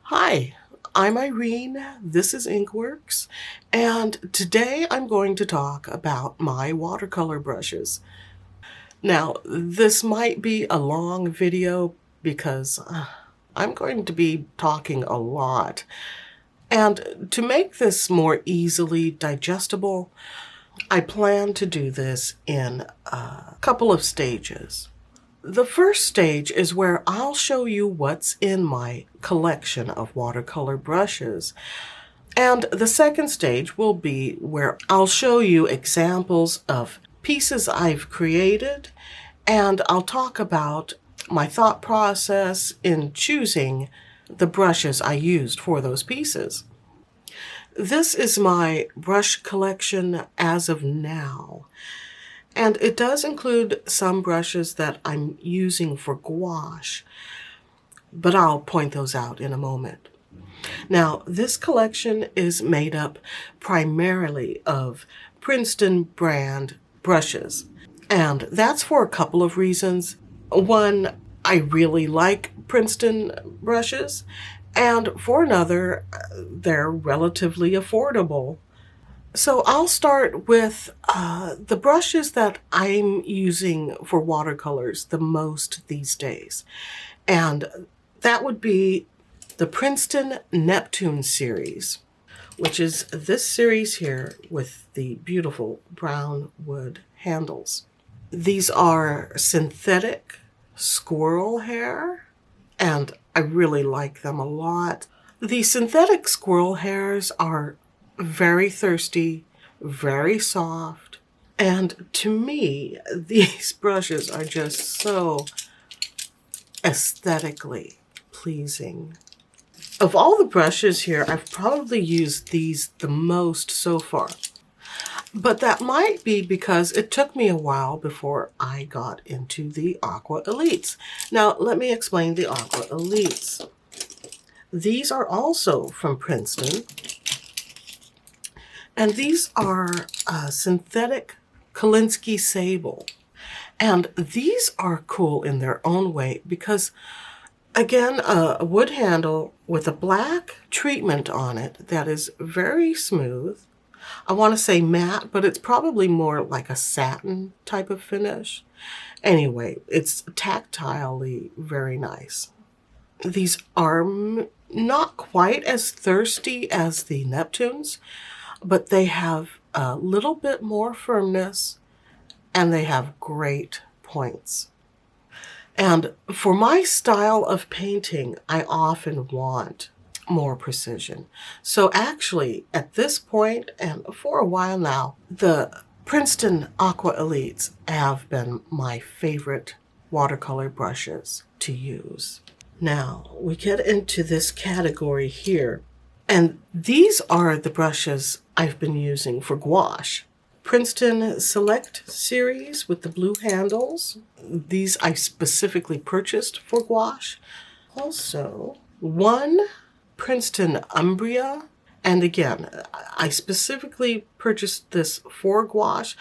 Hi, I'm Irene, this is Inkworks, and today I'm going to talk about my watercolor brushes. Now, this might be a long video because I'm going to be talking a lot. And to make this more easily digestible, I plan to do this in a couple of stages. The first stage is where I'll show you what's in my collection of watercolor brushes. And the second stage will be where I'll show you examples of pieces I've created, and I'll talk about my thought process in choosing the brushes I used for those pieces. This is my brush collection as of now. And it does include some brushes that I'm using for gouache, but I'll point those out in a moment. Now, this collection is made up primarily of Princeton brand brushes, and that's for a couple of reasons. One, I really like Princeton brushes, and for another, they're relatively affordable. So I'll start with the brushes that I'm using for watercolors the most these days. And that would be the Princeton Neptune series, which is this series here with the beautiful brown wood handles. These are synthetic squirrel hair, and I really like them a lot. The synthetic squirrel hairs are very thirsty, very soft, and to me, these brushes are just so aesthetically pleasing. Of all the brushes here, I've probably used these the most so far, but that might be because it took me a while before I got into the Aqua Elites. Now, let me explain the Aqua Elites. These are also from Princeton, and these are synthetic Kolinsky sable. And these are cool in their own way because, again, a wood handle with a black treatment on it that is very smooth. I want to say matte, but it's probably more like a satin type of finish. Anyway, it's tactilely very nice. These are not quite as thirsty as the Neptunes, but they have a little bit more firmness and they have great points. And for my style of painting, I often want more precision. So actually, at this point, and for a while now, the Princeton Aqua Elites have been my favorite watercolor brushes to use. Now, we get into this category here, and these are the brushes I've been using for gouache. Princeton Select series with the blue handles. These I specifically purchased for gouache. Also, one Princeton Umbria. And again, I specifically purchased this for gouache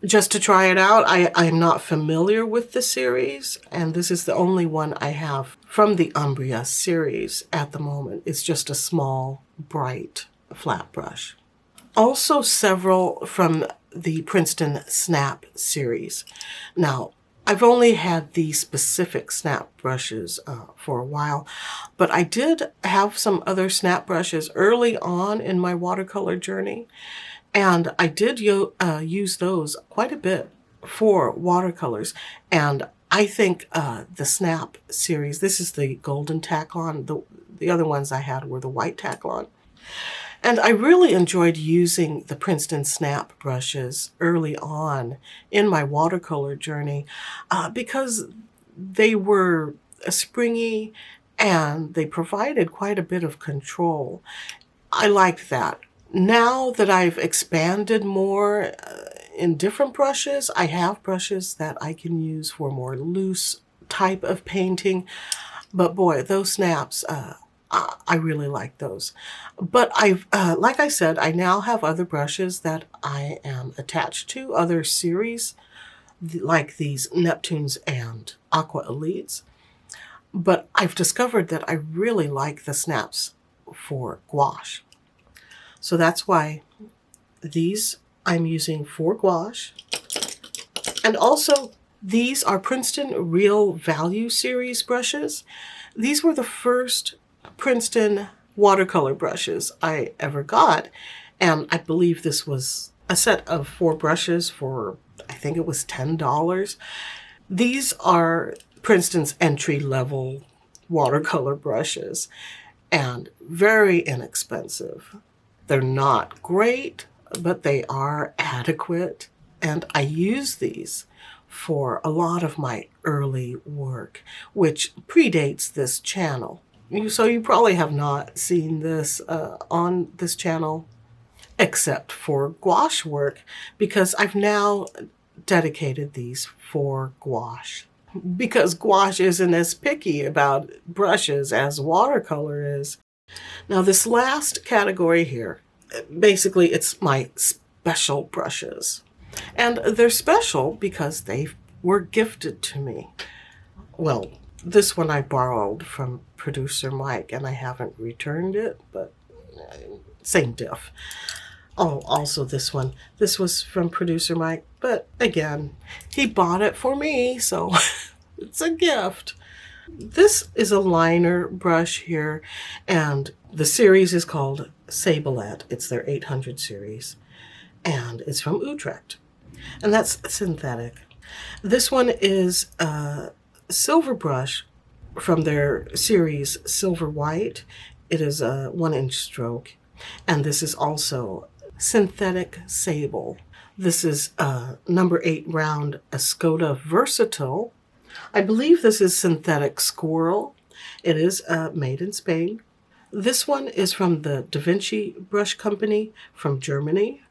just to try it out. I'm not familiar with the series, and this is the only one I have from the Umbria series at the moment. It's just a small, bright, flat brush. Also several from the Princeton Snap series. Now, I've only had these specific snap brushes for a while, but I did have some other snap brushes early on in my watercolor journey, and I did use those quite a bit for watercolors. And I think the Snap series, this is the golden tack-on. The other ones I had were the white tack-on. And I really enjoyed using the Princeton Snap brushes early on in my watercolor journey because they were springy and they provided quite a bit of control. I liked that. Now that I've expanded more in different brushes, I have brushes that I can use for more loose type of painting. But boy, those snaps, I really like those. But like I said, I now have other brushes that I am attached to, other series, like these Neptunes and Aqua Elites. But I've discovered that I really like the snaps for gouache. So that's why these I'm using for gouache. And also, these are Princeton Real Value Series brushes. These were the first Princeton watercolor brushes I ever got. And I believe this was a set of 4 brushes for, I think it was $10. These are Princeton's entry-level watercolor brushes and very inexpensive. They're not great, but they are adequate. And I use these for a lot of my early work, which predates this channel. So you probably have not seen this on this channel except for gouache work, because I've now dedicated these for gouache. Because gouache isn't as picky about brushes as watercolor is. Now this last category here, basically it's my special brushes. And they're special because they were gifted to me. Well, this one I borrowed from producer Mike, and I haven't returned it, but same diff. Oh, also this one. This was from producer Mike, but again, he bought it for me, so it's a gift. This is a liner brush here, and the series is called Sablette. It's their 800 series, and it's from Utrecht, and that's synthetic. This one is a silver brush from their series Silver White. It is a 1-inch stroke, and this is also synthetic sable. This is number 8 round Escoda Versatile. I believe this is synthetic squirrel. It is made in Spain. This one is from the Da Vinci Brush Company from Germany,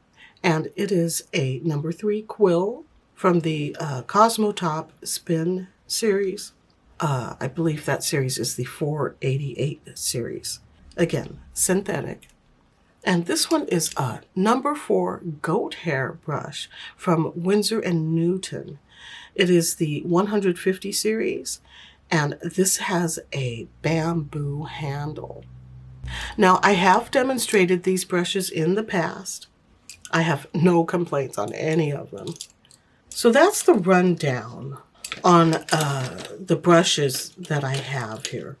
and it is a number 3 quill from the Cosmotop Spin series. I believe that series is the 488 series. Again, synthetic. And this one is a number 4 goat hair brush from Winsor & Newton. It is the 150 series, and this has a bamboo handle. Now, I have demonstrated these brushes in the past. I have no complaints on any of them. So that's the rundown on the brushes that I have here.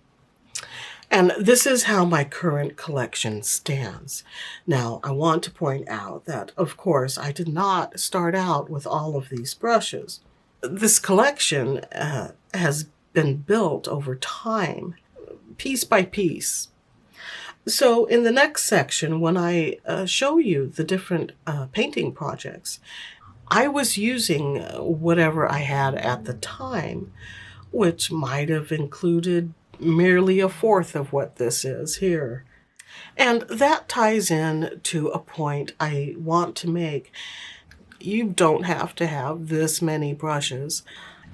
And this is how my current collection stands. Now, I want to point out that, of course, I did not start out with all of these brushes. This collection has been built over time, piece by piece. So in the next section, when I show you the different painting projects, I was using whatever I had at the time, which might have included merely a fourth of what this is here. And that ties in to a point I want to make. You don't have to have this many brushes,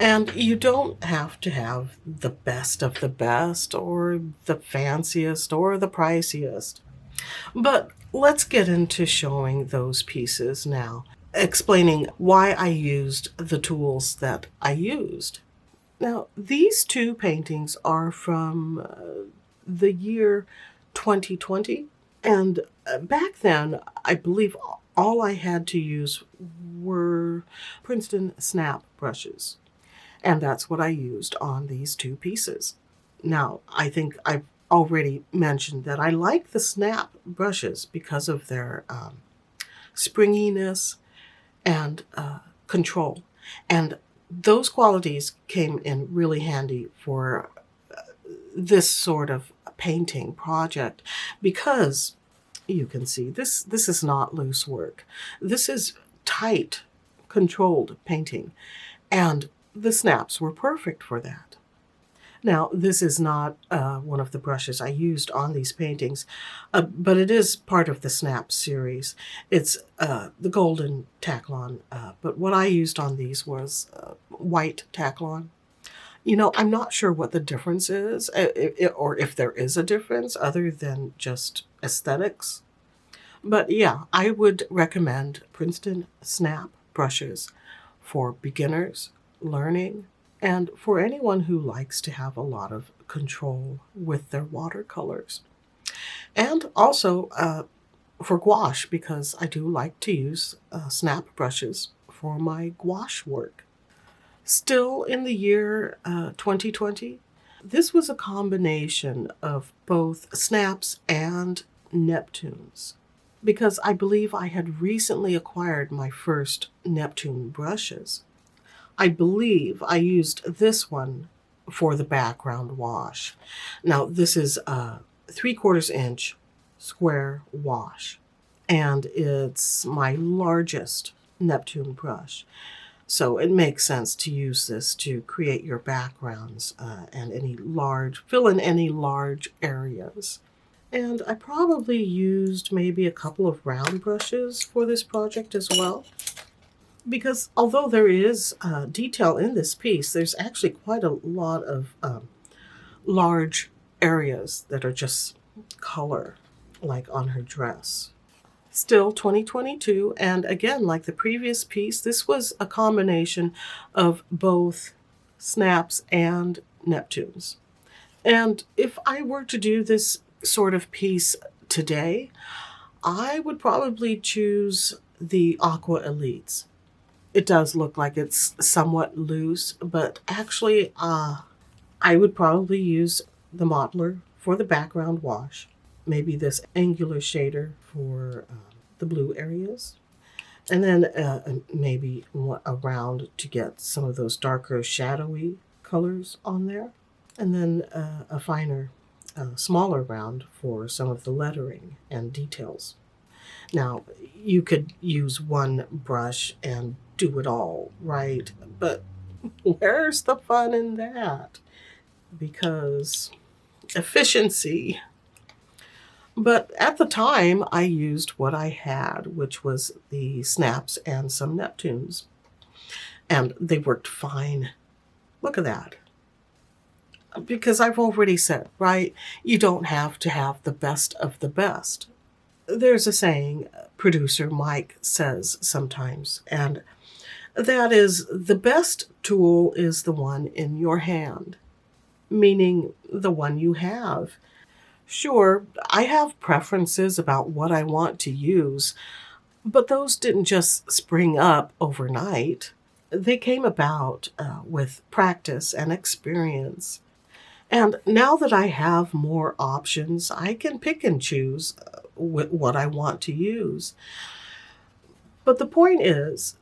and you don't have to have the best of the best or the fanciest or the priciest. But let's get into showing those pieces now, explaining why I used the tools that I used. Now, these 2 paintings are from the year 2020, and back then, I believe all I had to use were Princeton snap brushes, and that's what I used on these 2 pieces. Now, I think I've already mentioned that I like the snap brushes because of their springiness and control, and those qualities came in really handy for this sort of painting project, because you can see this is not loose work. This is tight, controlled painting, and the snaps were perfect for that. Now, this is not one of the brushes I used on these paintings, but it is part of the Snap series. It's the golden Taklon, but what I used on these was white Taklon. You know, I'm not sure what the difference is, or if there is a difference other than just aesthetics. But yeah, I would recommend Princeton Snap brushes for beginners learning and for anyone who likes to have a lot of control with their watercolors. And also for gouache, because I do like to use snap brushes for my gouache work. Still in the year 2020, this was a combination of both snaps and Neptunes, because I believe I had recently acquired my first Neptune brushes. I believe I used this one for the background wash. Now, this is a 3/4 inch square wash, and it's my largest Neptune brush. So it makes sense to use this to create your backgrounds and fill in any large areas. And I probably used maybe a couple of round brushes for this project as well, because although there is detail in this piece, there's actually quite a lot of large areas that are just color, like on her dress. Still 2022, and again, like the previous piece, this was a combination of both snaps and Neptunes. And if I were to do this sort of piece today, I would probably choose the Aqua Elites. It does look like it's somewhat loose, but actually I would probably use the modeler for the background wash, maybe this angular shader for the blue areas, and then maybe a round to get some of those darker shadowy colors on there, and then a finer, smaller round for some of the lettering and details. Now, you could use one brush and do it all, right? But where's the fun in that? Because efficiency. But at the time, I used what I had, which was the snaps and some Neptunes. And they worked fine. Look at that. Because I've already said, right, you don't have to have the best of the best. There's a saying producer Mike says sometimes, and that is, the best tool is the one in your hand, meaning the one you have. Sure, I have preferences about what I want to use, but those didn't just spring up overnight. They came about with practice and experience. And now that I have more options, I can pick and choose what I want to use. But the point is,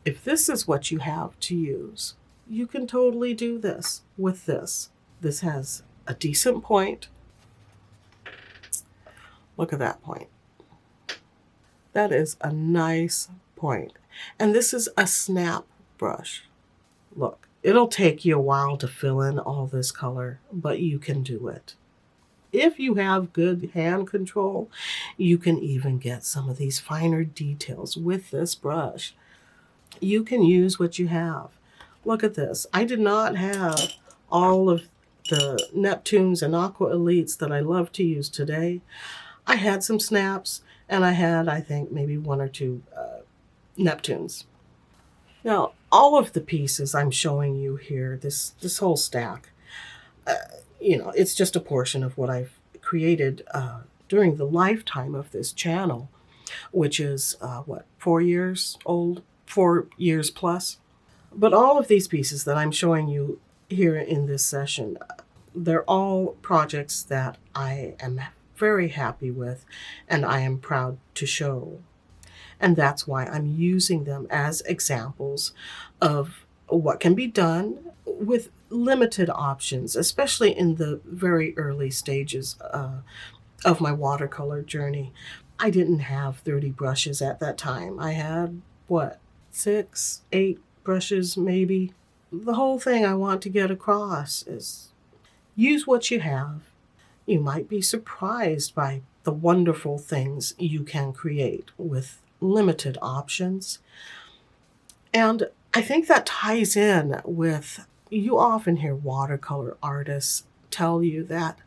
if this is what you have to use, you can totally do this with this. This has a decent point. Look at that point. That is a nice point. And this is a snap brush. Look, it'll take you a while to fill in all this color, but you can do it. If you have good hand control, you can even get some of these finer details with this brush. You can use what you have. Look at this. I did not have all of the Neptunes and Aqua Elites that I love to use today. I had some snaps, and I had, I think, maybe one or two Neptunes. Now, all of the pieces I'm showing you here, this whole stack, it's just a portion of what I've created during the lifetime of this channel, which is, 4 years old, 4 years plus. But all of these pieces that I'm showing you here in this session, they're all projects that I am very happy with, and I am proud to show. And that's why I'm using them as examples of what can be done with limited options, especially in the very early stages of my watercolor journey. I didn't have 30 brushes at that time. I had, 6, 8 brushes maybe. The whole thing I want to get across is use what you have. You might be surprised by the wonderful things you can create with limited options. And I think that ties in with, you often hear watercolor artists tell you that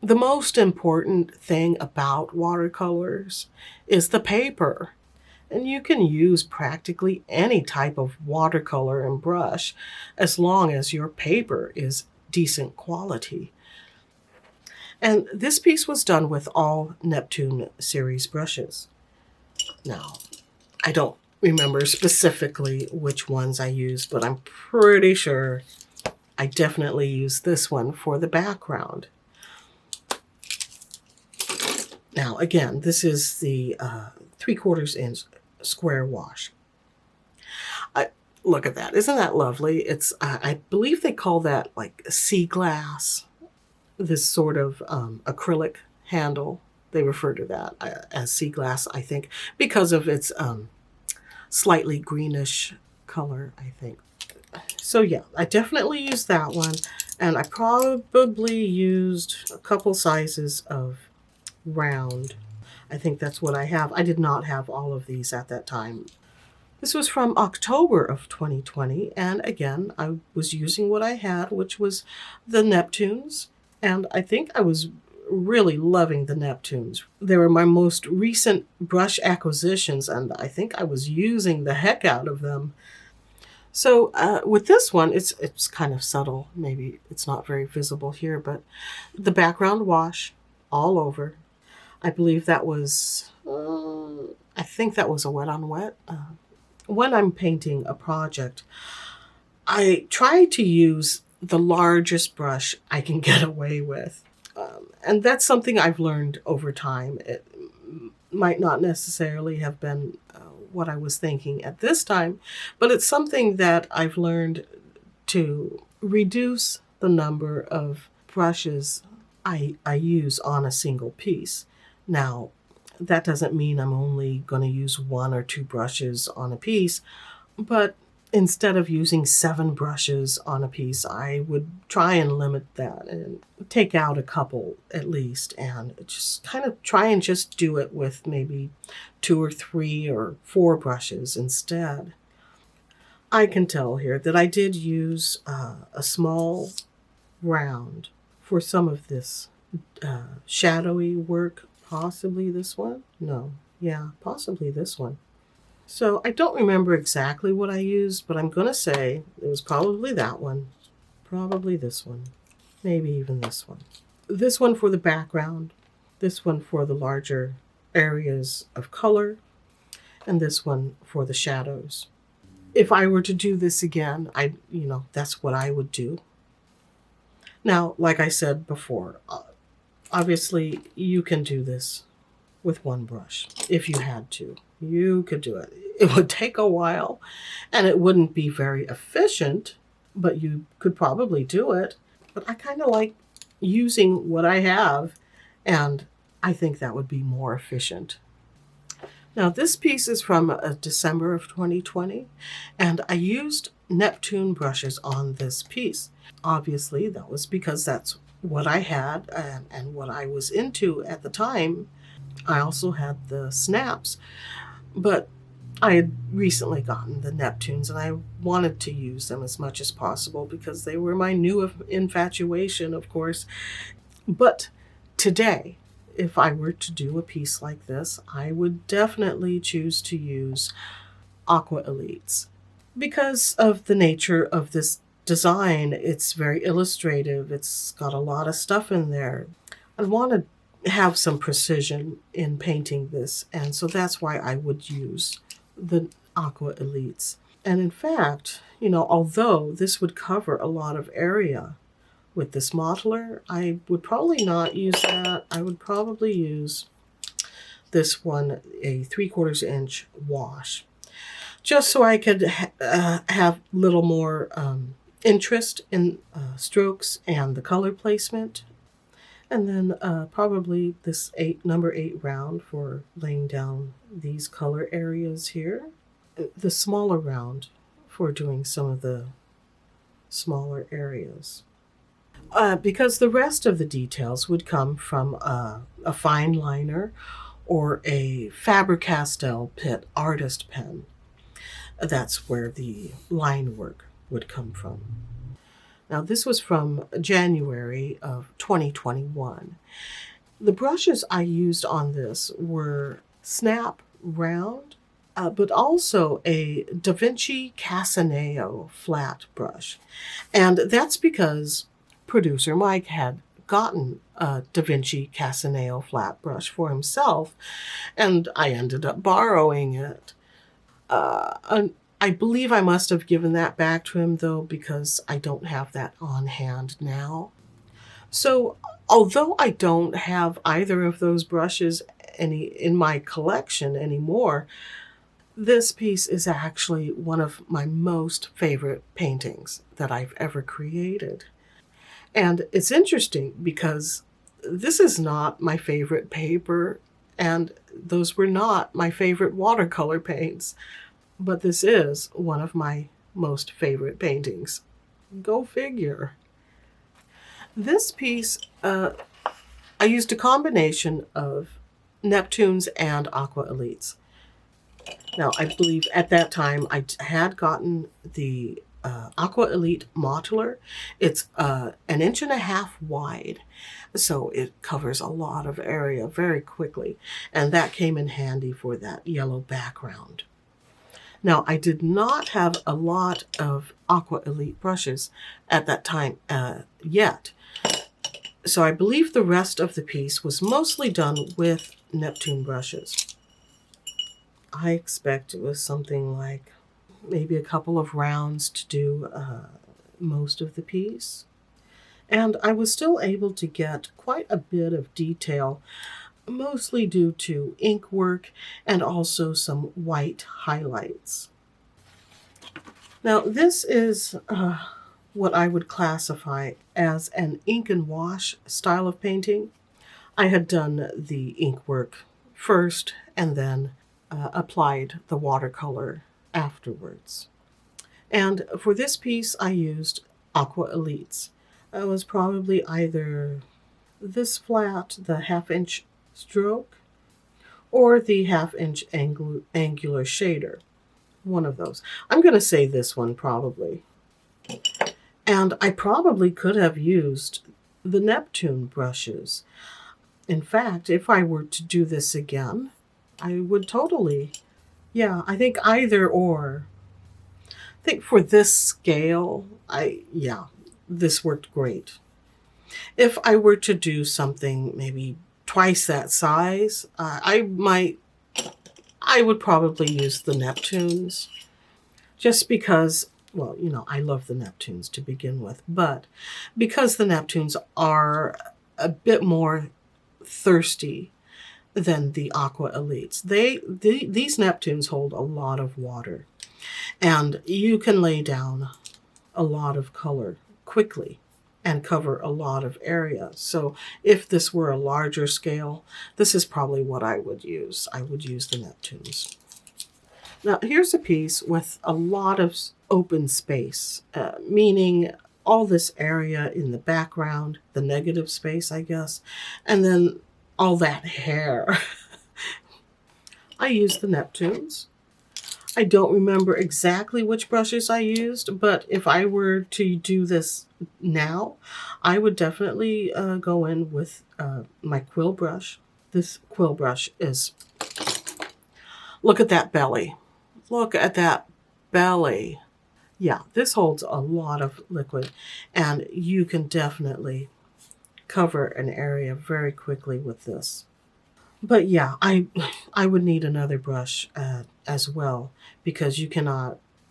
the most important thing about watercolors is the paper. And you can use practically any type of watercolor and brush as long as your paper is decent quality. And this piece was done with all Neptune series brushes. Now, I don't remember specifically which ones I used, but I'm pretty sure I definitely used this one for the background. Now, again, this is the 3/4 inch square wash. Look at that. Isn't that lovely? It's, I believe they call that like sea glass, this sort of acrylic handle. They refer to that as sea glass, I think, because of its slightly greenish color, I think. So yeah, I definitely used that one. And I probably used a couple sizes of round. I think that's what I have. I did not have all of these at that time. This was from October of 2020, and again, I was using what I had, which was the Neptunes, and I think I was really loving the Neptunes. They were my most recent brush acquisitions, and I think I was using the heck out of them. So with this one, it's kind of subtle. Maybe it's not very visible here, but the background wash all over. I believe that was, I think that was a wet on wet. When I'm painting a project, I try to use the largest brush I can get away with. And that's something I've learned over time. It might not necessarily have been what I was thinking at this time, but it's something that I've learned to reduce the number of brushes I use on a single piece. Now, that doesn't mean I'm only going to use 1 or 2 brushes on a piece, but instead of using 7 brushes on a piece, I would try and limit that and take out a couple at least, and just kind of try and just do it with maybe 2 or 3 or 4 brushes instead. I can tell here that I did use a small round for some of this shadowy work. Possibly this one? No. Yeah, possibly this one. So I don't remember exactly what I used, but I'm going to say it was probably that one. Probably this one. Maybe even this one. This one for the background. This one for the larger areas of color. And this one for the shadows. If I were to do this again, that's what I would do. Now, like I said before, obviously, you can do this with 1 brush if you had to. You could do it. It would take a while and it wouldn't be very efficient, but you could probably do it. But I kind of like using what I have, and I think that would be more efficient. Now, this piece is from December of 2020, and I used Neptune brushes on this piece. Obviously, that was because that's what I had and what I was into at the time. I also had the snaps, but I had recently gotten the Neptunes and I wanted to use them as much as possible because they were my new infatuation, of course. But today, if I were to do a piece like this, I would definitely choose to use Aqua Elites because of the nature of this design. It's very illustrative. It's got a lot of stuff in there. I want to have some precision in painting this, and so that's why I would use the Aqua Elites. And in fact, although this would cover a lot of area with this modeler, I would probably not use that. I would probably use this one, a 3/4 inch wash, just so I could have a little more interest in strokes and the color placement. And then probably this number 8 round for laying down these color areas here. The smaller round for doing some of the smaller areas. Because the rest of the details would come from a fine liner or a Faber-Castell Pitt artist pen. That's where the line work would come from. Now, this was from January of 2021. The brushes I used on this were Snap Round. but also a Da Vinci Casaneo flat brush. And that's because producer Mike had gotten a Da Vinci Casaneo flat brush for himself, and I ended up borrowing it. I believe I must have given that back to him, though, because I don't have that on hand now. So, although I don't have either of those brushes in my collection anymore, this piece is actually one of my most favorite paintings that I've ever created. And it's interesting because this is not my favorite paper, and those were not my favorite watercolor paints, but this is one of my most favorite paintings. Go figure. This piece, I used a combination of Neptunes and Aqua Elites. Now, I believe at that time I had gotten the Aqua Elite modular. It's 1.5 inches wide, so it covers a lot of area very quickly, and that came in handy for that yellow background. Now, I did not have a lot of Aqua Elite brushes at that time yet, so I believe the rest of the piece was mostly done with Neptune brushes. I expect it was something like maybe a couple of rounds to do most of the piece. And I was still able to get quite a bit of detail, mostly due to ink work and also some white highlights. Now, this is what I would classify as an ink and wash style of painting. I had done the ink work first and then applied the watercolor afterwards. And for this piece, I used Aqua Elites. It was probably either this flat, the 1/2-inch stroke, or the 1/2-inch angular shader. One of those. I'm going to say this one probably. And I probably could have used the Neptune brushes. In fact, if I were to do this again, I would totally, I think either or. I think for this scale, this worked great. If I were to do something maybe twice that size, I would probably use the Neptunes, just because, well, I love the Neptunes to begin with, but because the Neptunes are a bit more thirsty than the Aqua Elites. These Neptunes hold a lot of water, and you can lay down a lot of color quickly and cover a lot of area. So if this were a larger scale, this is probably what I would use. I would use the Neptunes. Now, here's a piece with a lot of open space, meaning all this area in the background, the negative space, I guess, and then all that hair. I used the Neptunes. I don't remember exactly which brushes I used, but if I were to do this now, I would definitely go in with my quill brush. This quill brush is, look at that belly. Look at that belly. Yeah, this holds a lot of liquid, and you can definitely cover an area very quickly with this. But yeah, I would need another brush as well, because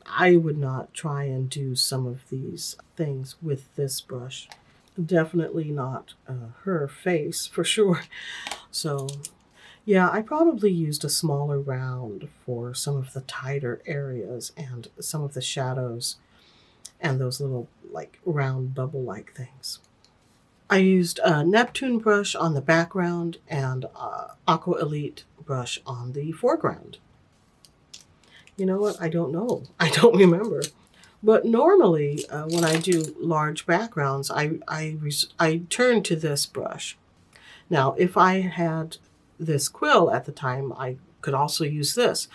I would not try and do some of these things with this brush. Definitely not her face, for sure. So yeah, I probably used a smaller round for some of the tighter areas and some of the shadows and those little like round bubble-like things. I used a Neptune brush on the background and Aqua Elite brush on the foreground. You know what? I don't know. I don't remember. But normally, when I do large backgrounds, I turn to this brush. Now, if I had this quill at the time, I could also use this.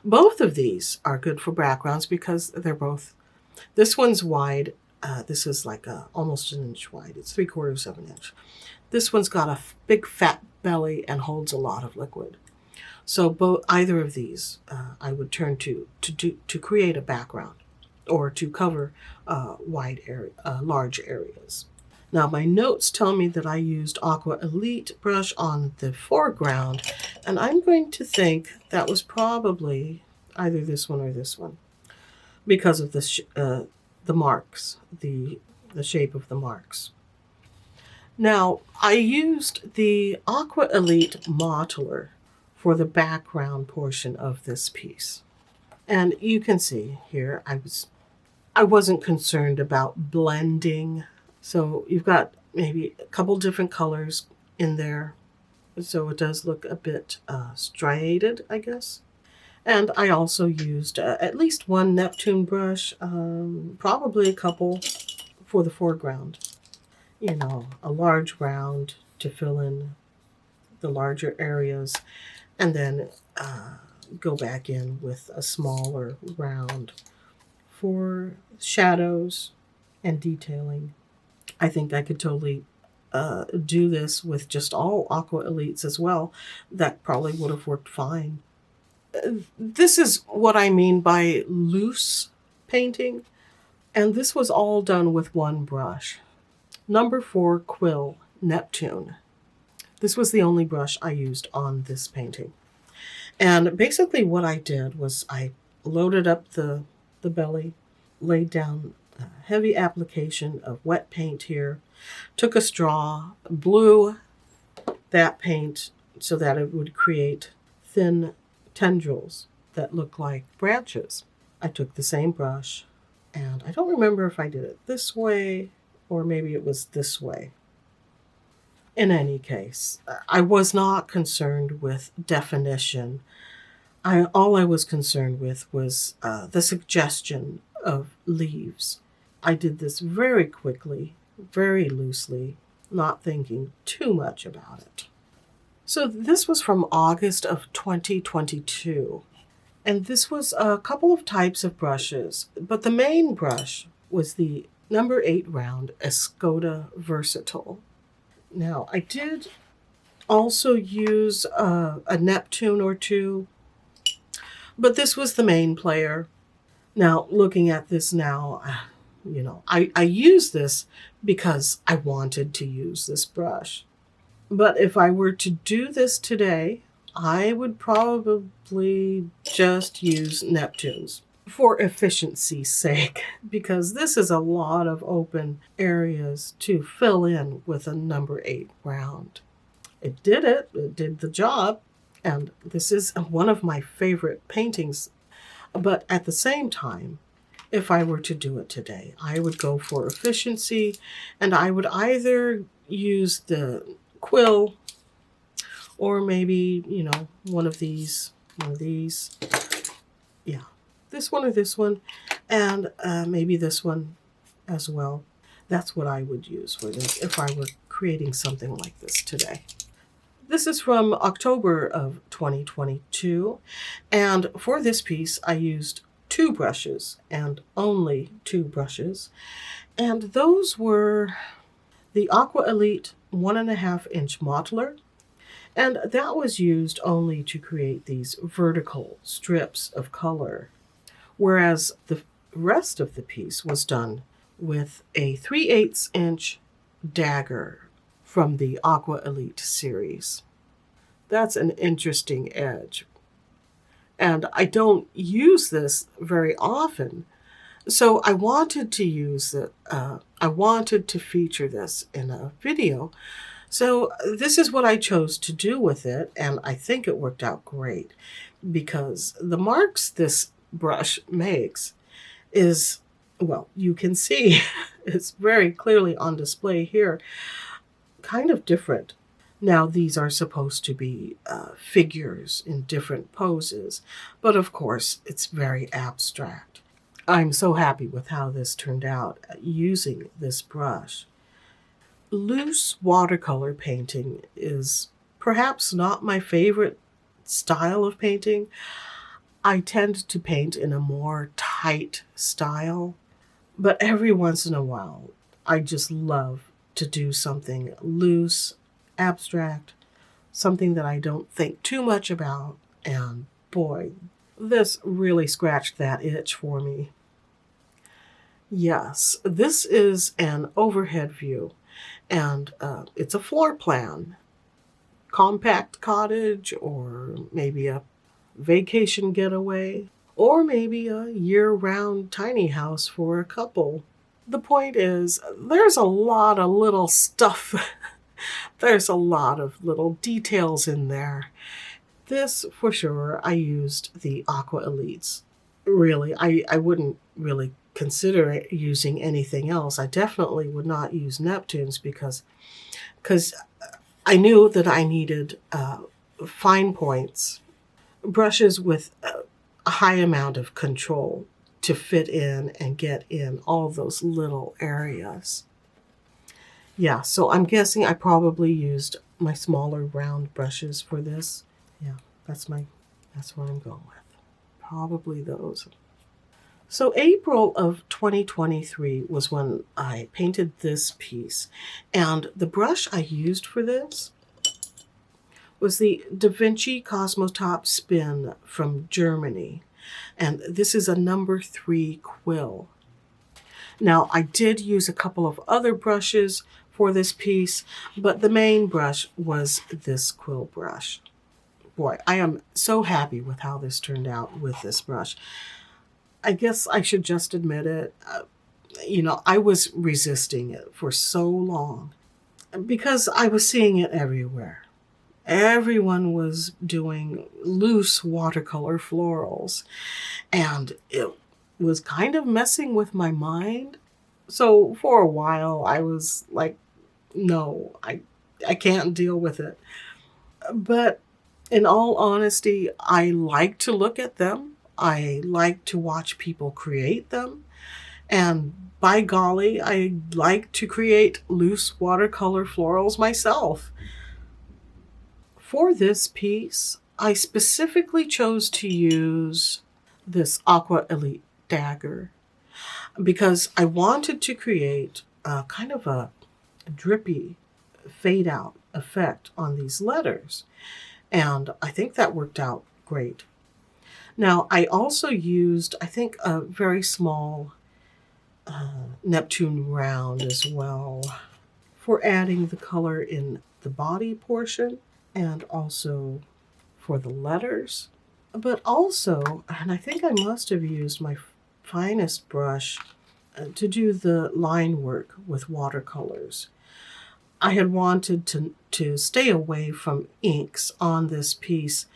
Both of these are good for backgrounds because they're both, this one's wide. This is like almost 1 inch wide. It's 3/4 of an inch. This one's got a big fat belly and holds a lot of liquid. So both either of these I would turn to create a background or to cover large areas. Now my notes tell me that I used Aqua Elite brush on the foreground, and I'm going to think that was probably either this one or this one because of the marks, the shape of the marks. Now, I used the Aqua Elite modeler for the background portion of this piece. And you can see here, I wasn't concerned about blending. So you've got maybe a couple different colors in there. So it does look a bit striated, I guess. And I also used at least one Neptune brush, probably a couple for the foreground. You know, a large round to fill in the larger areas, and then go back in with a smaller round for shadows and detailing. I think I could totally do this with just all Aqua Elites as well. That probably would have worked fine. This is what I mean by loose painting, and this was all done with one brush. Number 4 Quill Neptune. This was the only brush I used on this painting. And basically what I did was I loaded up the belly, laid down a heavy application of wet paint here, took a straw, blew that paint so that it would create thin tendrils that look like branches. I took the same brush, and I don't remember if I did it this way or maybe it was this way. In any case, I was not concerned with definition. All I was concerned with was the suggestion of leaves. I did this very quickly, very loosely, not thinking too much about it. So this was from August of 2022. And this was a couple of types of brushes, but the main brush was the number 8 round Escoda Versatile. Now, I did also use a Neptune or two, but this was the main player. Now, looking at this now, you know, I use this because I wanted to use this brush. But if I were to do this today, I would probably just use Neptunes for efficiency's sake, because this is a lot of open areas to fill in with a number 8 round. It did the job, and this is one of my favorite paintings. But at the same time, if I were to do it today, I would go for efficiency, and I would either use the quill or maybe, you know, one of these. Yeah, this one or this one, and maybe this one as well. That's what I would use for this if I were creating something like this today. This is from October of 2022, and for this piece I used 2 brushes and only 2 brushes, and those were the Aqua Elite 1.5-inch modeler, and that was used only to create these vertical strips of color, whereas the rest of the piece was done with a 3/8-inch dagger from the Aqua Elite series. That's an interesting edge. And I don't use this very often, so I wanted to use it. I wanted to feature this in a video. So this is what I chose to do with it, and I think it worked out great, because the marks this brush makes is, well, you can see it's very clearly on display here, kind of different. Now, these are supposed to be figures in different poses, but of course, it's very abstract. I'm so happy with how this turned out using this brush. Loose watercolor painting is perhaps not my favorite style of painting. I tend to paint in a more tight style, but every once in a while, I just love to do something loose, abstract, something that I don't think too much about. And boy, this really scratched that itch for me. Yes, this is an overhead view, and it's a floor plan. Compact cottage, or maybe a vacation getaway, or maybe a year-round tiny house for a couple. The point is, there's a lot of little stuff. There's a lot of little details in there. This, for sure, I used the Aqua Elites. Really, I wouldn't really consider using anything else. I definitely would not use Neptunes because I knew that I needed fine points, brushes with a high amount of control to fit in and get in all those little areas. Yeah, so I'm guessing I probably used my smaller round brushes for this. Yeah, that's what I'm going with. Probably those. So April of 2023 was when I painted this piece. And the brush I used for this was the Da Vinci Cosmotop Spin from Germany. And this is a number 3 quill. Now, I did use a couple of other brushes for this piece, but the main brush was this quill brush. Boy, I am so happy with how this turned out with this brush. I guess I should just admit it. I was resisting it for so long because I was seeing it everywhere. Everyone was doing loose watercolor florals, and it was kind of messing with my mind. So for a while, I was like, no, I can't deal with it. But in all honesty, I like to look at them. I like to watch people create them. And by golly, I like to create loose watercolor florals myself. For this piece, I specifically chose to use this Aqua Elite dagger because I wanted to create kind of a drippy fade out effect on these letters. And I think that worked out great. Now, I also used, I think, a very small Neptune round as well for adding the color in the body portion and also for the letters. But also, and I think I must have used my finest brush to do the line work with watercolors. I had wanted to stay away from inks on this piece,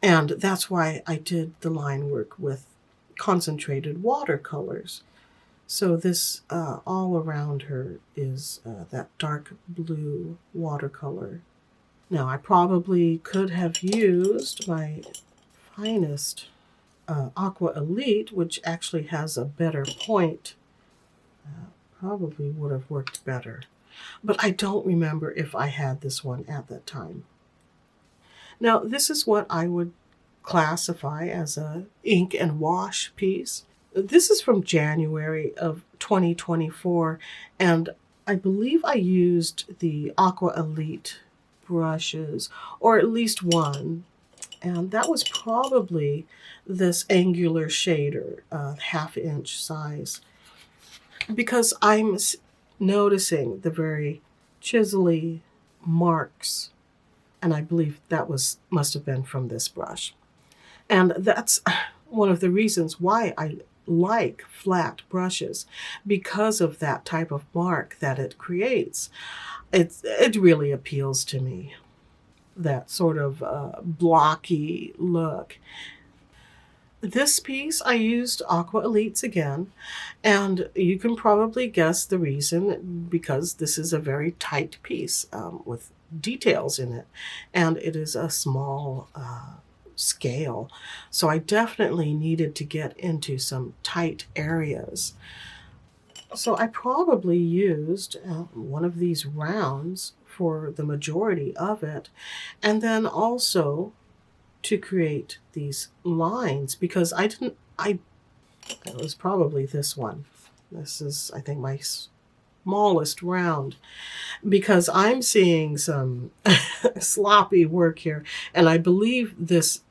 and that's why I did the line work with concentrated watercolors. So this all around her is that dark blue watercolor. Now I probably could have used my finest Aqua Elite, which actually has a better point. Probably would have worked better. But I don't remember if I had this one at that time. Now, this is what I would classify as a ink and wash piece. This is from January of 2024, and I believe I used the Aqua Elite brushes, or at least one, and that was probably this angular shader, 1/2 inch size, because I'm noticing the very chiselly marks, and I believe that must have been from this brush. And that's one of the reasons why I like flat brushes, because of that type of mark that it creates. It really appeals to me, that sort of blocky look. This piece, I used Aqua Elites again, and you can probably guess the reason, because this is a very tight piece with details in it, and it is a small scale. So I definitely needed to get into some tight areas. So I probably used one of these rounds for the majority of it, and then also to create these lines, because it was probably this one. This is, I think, my smallest round, because I'm seeing some sloppy work here. And I believe this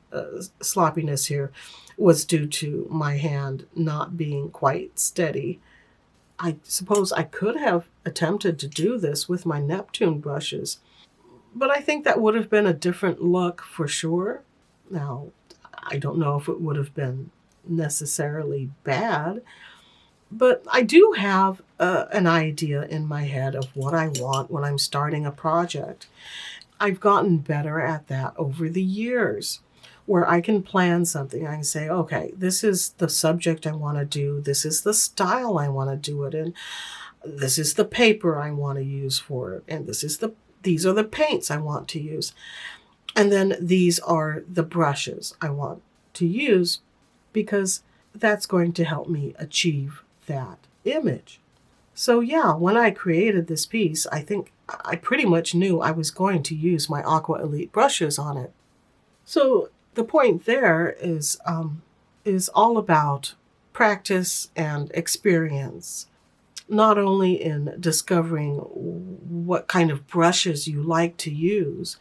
sloppiness here was due to my hand not being quite steady. I suppose I could have attempted to do this with my Neptune brushes, but I think that would have been a different look for sure. Now, I don't know if it would have been necessarily bad, but I do have an idea in my head of what I want when I'm starting a project. I've gotten better at that over the years, where I can plan something. I can say, okay, this is the subject I want to do. This is the style I want to do it in. This is the paper I want to use for it. And these are the paints I want to use. And then these are the brushes I want to use, because that's going to help me achieve that image. So yeah, when I created this piece, I think I pretty much knew I was going to use my Aqua Elite brushes on it. So the point there is all about practice and experience, not only in discovering what kind of brushes you like to use,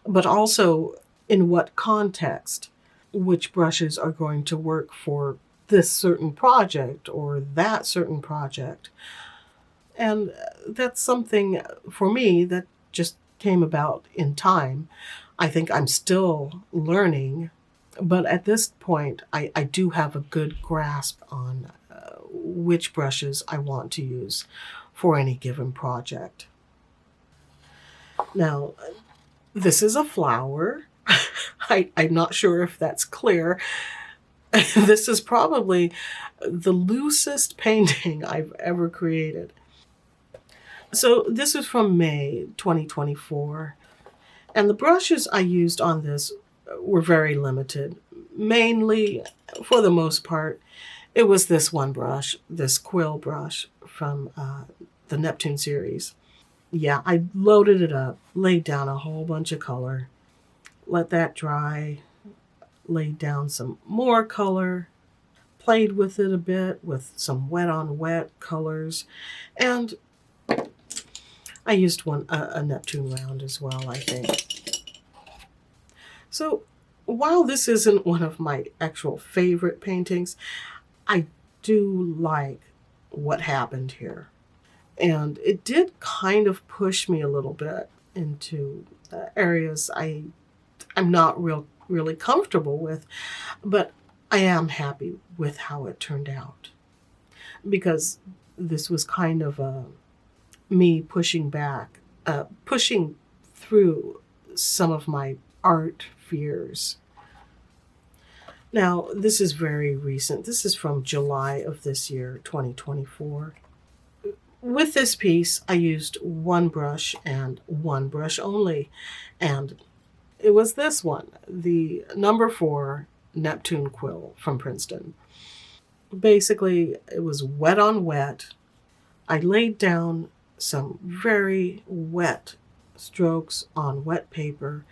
but also in what context, which brushes are going to work for this certain project or that certain project. And that's something for me that just came about in time. I think I'm still learning, but at this point, I do have a good grasp on which brushes I want to use for any given project. Now, this is a flower. I'm not sure if that's clear. This is probably the loosest painting I've ever created. So this is from May 2024. And the brushes I used on this were very limited. Mainly, for the most part, it was this one brush, this quill brush from the Neptune series. Yeah, I loaded it up, laid down a whole bunch of color, let that dry, laid down some more color, played with it a bit with some wet on wet colors, and I used a Neptune round as well, I think. So while this isn't one of my actual favorite paintings, I do like what happened here. And it did kind of push me a little bit into areas I'm not really comfortable with, but I am happy with how it turned out, because this was kind of me pushing back, pushing through some of my art fears. Now, this is very recent. This is from July of this year, 2024. With this piece, I used one brush and one brush only, and it was this one, the number 4 Neptune quill from Princeton. Basically, it was wet on wet. I laid down some very wet strokes on wet paper,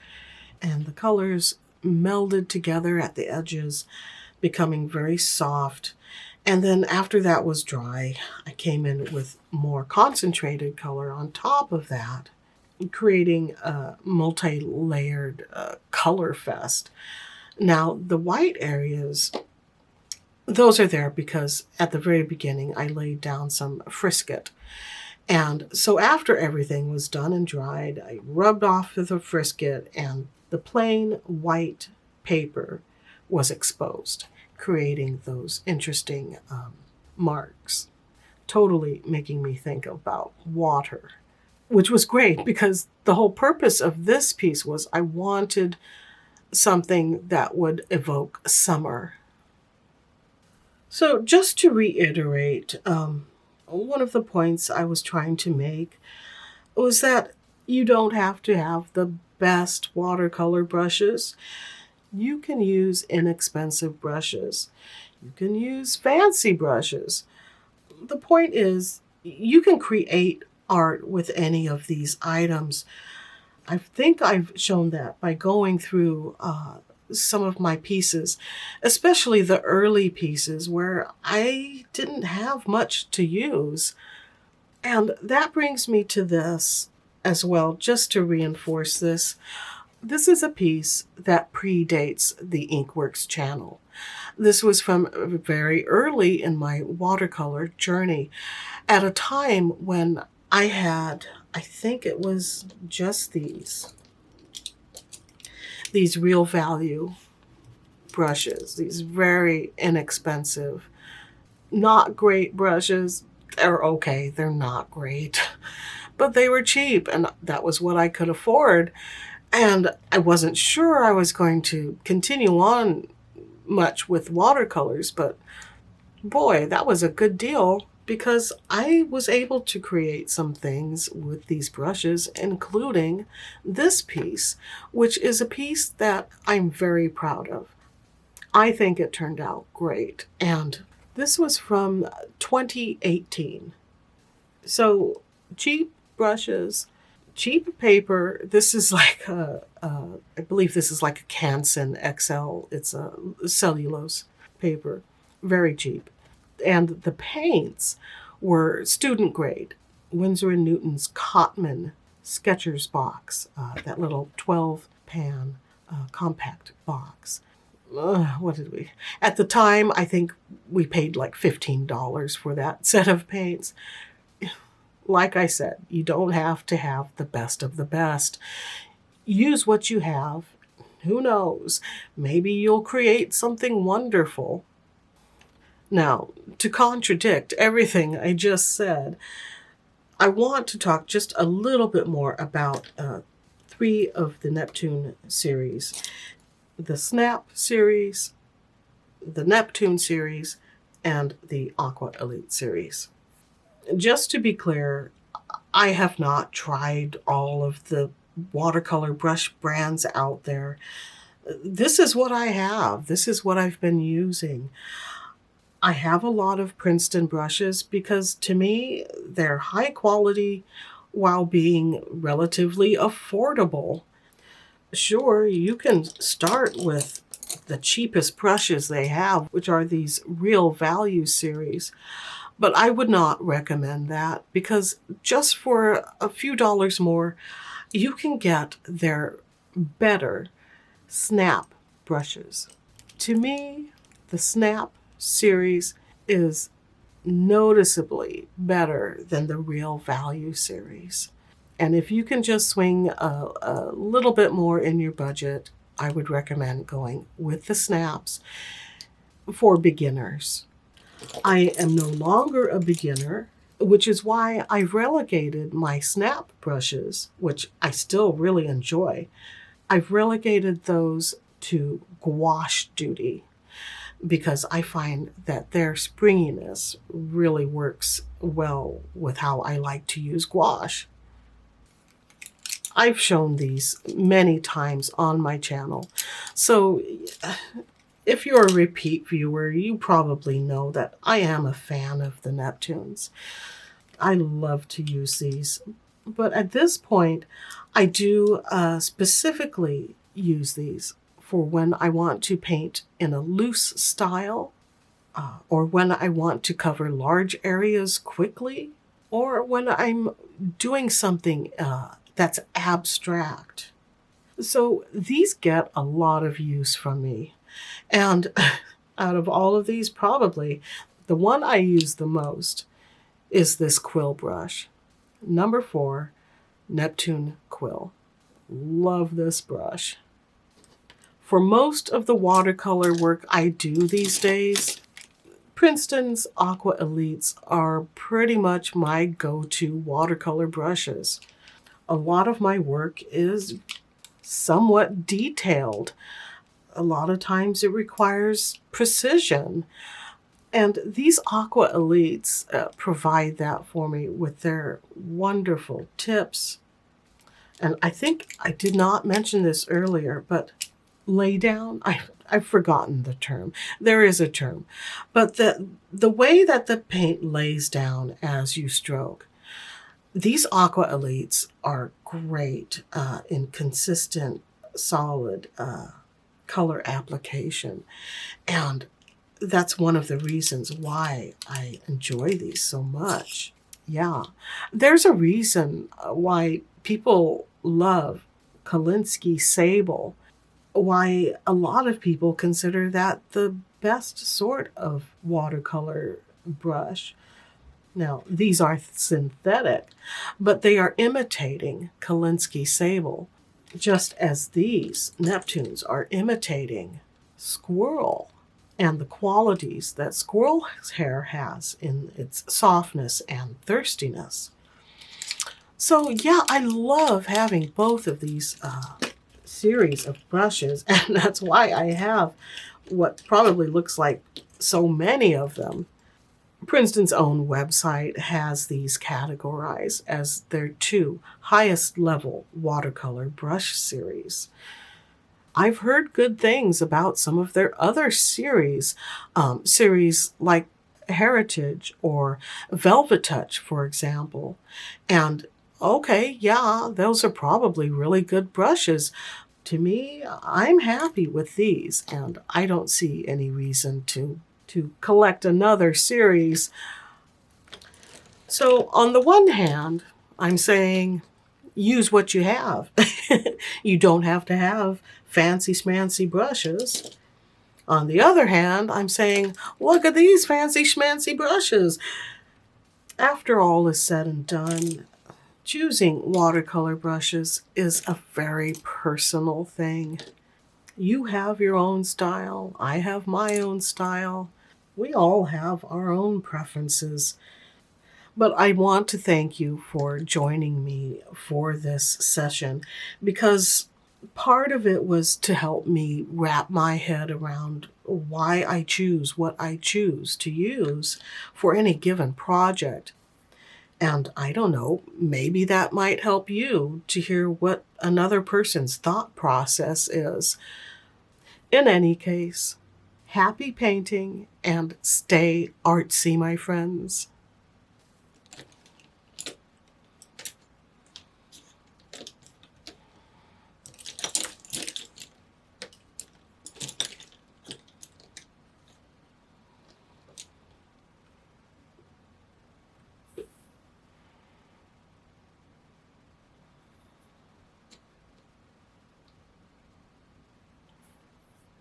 and the colors melded together at the edges, becoming very soft. And then after that was dry, I came in with more concentrated color on top of that, creating a multi-layered color fest. Now, the white areas, those are there because at the very beginning I laid down some frisket. And so after everything was done and dried, I rubbed off the frisket and the plain white paper was exposed, creating those interesting marks, totally making me think about water, which was great because the whole purpose of this piece was I wanted something that would evoke summer. So just to reiterate, one of the points I was trying to make was that you don't have to have the best watercolor brushes. You can inexpensive inexpensive brushes. You can use fancy brushes. The point is, you can create art with any of these items. I think I've shown that by going through some of my pieces, especially the early pieces where I didn't have much to use. And that brings me to this as well, just to reinforce this. This is a piece that predates the Inkworks channel. This was from very early in my watercolor journey, at a time when I had, I think it was just these real value brushes, these very inexpensive, not great brushes. They're okay, they're not great, but they were cheap and that was what I could afford. And I wasn't sure I was going to continue on much with watercolors, but boy, that was a good deal because I was able to create some things with these brushes, including this piece, which is a piece that I'm very proud of. I think it turned out great. And this was from 2018. So cheap brushes, cheap paper. This is like I believe this is like a Canson XL. It's a cellulose paper, very cheap. And the paints were student grade. Winsor & Newton's Cotman Sketchers box, that little 12 pan compact box. What did we? At the time, I think we paid like $15 for that set of paints. Like I said, you don't have to have the best of the best. Use what you have. Who knows? Maybe you'll create something wonderful. Now, to contradict everything I just said, I want to talk just a little bit more about 3 of the Neptune series. The Snap series, the Neptune series, and the Aqua Elite series. Just to be clear, I have not tried all of the watercolor brush brands out there. This is what I have. This is what I've been using. I have a lot of Princeton brushes because to me, they're high quality while being relatively affordable. Sure, you can start with the cheapest brushes they have, which are these Real Value series. But I would not recommend that because just for a few dollars more, you can get their better Snap brushes. To me, the Snap series is noticeably better than the Real Value series. And if you can just swing a little bit more in your budget, I would recommend going with the Snaps for beginners. I am no longer a beginner, which is why I've relegated my Snap brushes, which I still really enjoy. I've relegated those to gouache duty because I find that their springiness really works well with how I like to use gouache. I've shown these many times on my channel, so if you're a repeat viewer, you probably know that I am a fan of the Neptunes. I love to use these, but at this point, I do specifically use these for when I want to paint in a loose style, or when I want to cover large areas quickly, or when I'm doing something that's abstract. So these get a lot of use from me. And out of all of these, probably the one I use the most is this quill brush. Number 4, Neptune Quill. Love this brush. For most of the watercolor work I do these days, Princeton's Aqua Elites are pretty much my go-to watercolor brushes. A lot of my work is somewhat detailed. A lot of times it requires precision. And these Aqua Elites provide that for me with their wonderful tips. And I think I did not mention this earlier, but lay down, I've forgotten the term. There is a term. But the way that the paint lays down as you stroke, these Aqua Elites are great in consistent, solid color application. And that's one of the reasons why I enjoy these so much. Yeah, there's a reason why people love Kolinsky sable, why a lot of people consider that the best sort of watercolor brush. Now, these are synthetic, but they are imitating Kolinsky sable, just as these Neptunes are imitating squirrel and the qualities that squirrel hair has in its softness and thirstiness. So yeah, I love having both of these series of brushes, and that's why I have what probably looks like so many of them. Princeton's own website has these categorized as their two highest level watercolor brush series. I've heard good things about some of their other series like Heritage or Velvet Touch, for example. And okay, yeah, those are probably really good brushes. To me, I'm happy with these, and I don't see any reason to collect another series. So on the one hand, I'm saying use what you have. You don't have to have fancy schmancy brushes. On the other hand, I'm saying, look at these fancy schmancy brushes. After all is said and done, choosing watercolor brushes is a very personal thing. You have your own style. I have my own style. We all have our own preferences. But I want to thank you for joining me for this session because part of it was to help me wrap my head around why I choose what I choose to use for any given project. And I don't know, maybe that might help you to hear what another person's thought process is. In any case, happy painting and stay artsy, my friends.